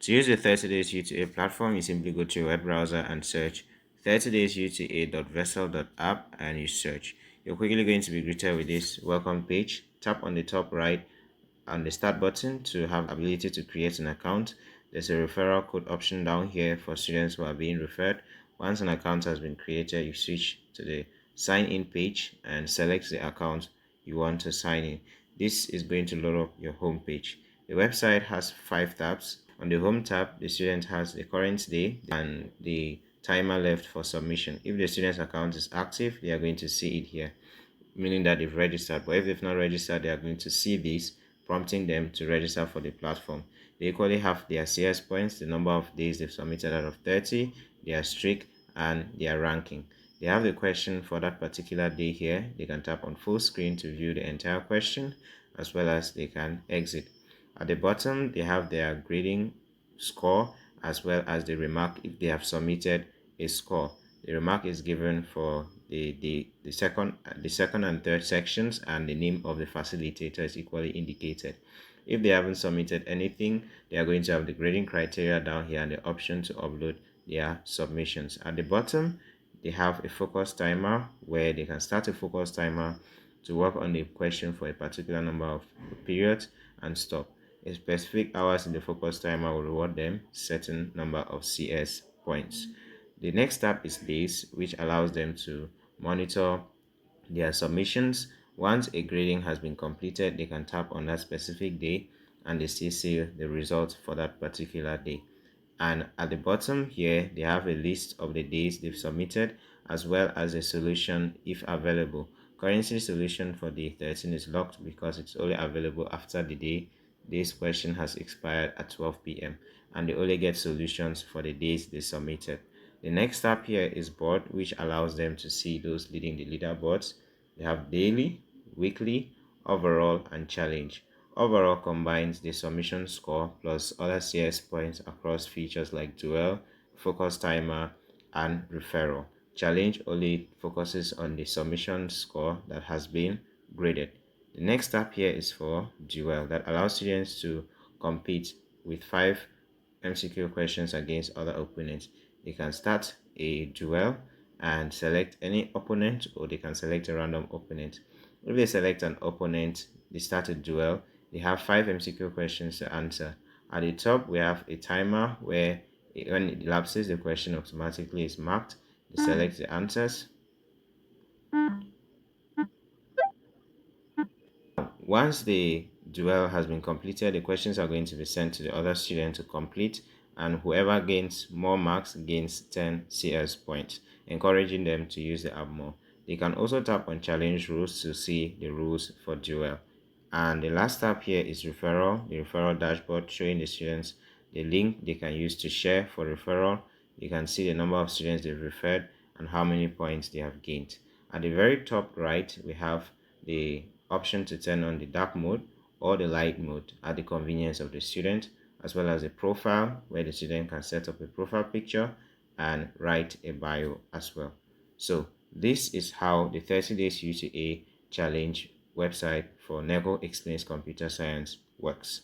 To use the 30 days UTA platform, you simply go to your web browser and search 30daysuta.vessel.app and you search. You're quickly going to be greeted with this welcome page. Tap on the top right on the start button to have ability to create an account. There's a referral code option down here for students who are being referred. Once an account has been created, you switch to the sign in page and select the account you want to sign in. This is going to load up your home page. The website has 5 tabs. On the home tab, the student has the current day and the timer left for submission. If the student's account is active, they are going to see it here, meaning that they've registered. But if they've not registered, they are going to see this, prompting them to register for the platform. They equally have their CS points, the number of days they've submitted out of 30, their streak, and their ranking. They have the question for that particular day here. They can tap on full screen to view the entire question, as well as they can exit. At the bottom, they have their grading score as well as the remark if they have submitted a score. The remark is given for the second and third sections, and the name of the facilitator is equally indicated. If they haven't submitted anything, they are going to have the grading criteria down here and the option to upload their submissions. At the bottom, they have a focus timer where they can start a focus timer to work on the question for a particular number of periods and stop. A specific hours in the focus timer will reward them certain number of CS points. The next tab is days, which allows them to monitor their submissions. Once a grading has been completed, they can tap on that specific day and they still see the results for that particular day. And at the bottom here, they have a list of the days they've submitted as well as a solution if available. Currently, solution for day 13 is locked because it's only available after the day this question has expired at 12 p.m. and they only get solutions for the days they submitted. The next tab here is board, which allows them to see those leading the leaderboards. They have daily, weekly, overall, and challenge. Overall combines the submission score plus other CS points across features like Duel, focus timer, and referral. Challenge only focuses on the submission score that has been graded. The next step here is for Duel, that allows students to compete with 5 MCQ questions against other opponents. They can start a duel and select any opponent, or they can select a random opponent. If they select an opponent, they start a duel. They have 5 MCQ questions to answer. At the top, we have a timer where when it elapses, the question automatically is marked. They select the answers. Once the duel has been completed, the questions are going to be sent to the other student to complete, and whoever gains more marks gains 10 CS points, encouraging them to use the app more. They can also tap on challenge rules to see the rules for duel. And the last tab here is referral, the referral dashboard showing the students the link they can use to share for referral. You can see the number of students they've referred and how many points they have gained. At the very top right, we have the option to turn on the dark mode or the light mode at the convenience of the student, as well as a profile where the student can set up a profile picture and write a bio as well. So this is how the 30 days UTA challenge website for NELCO Explains Computer Science works.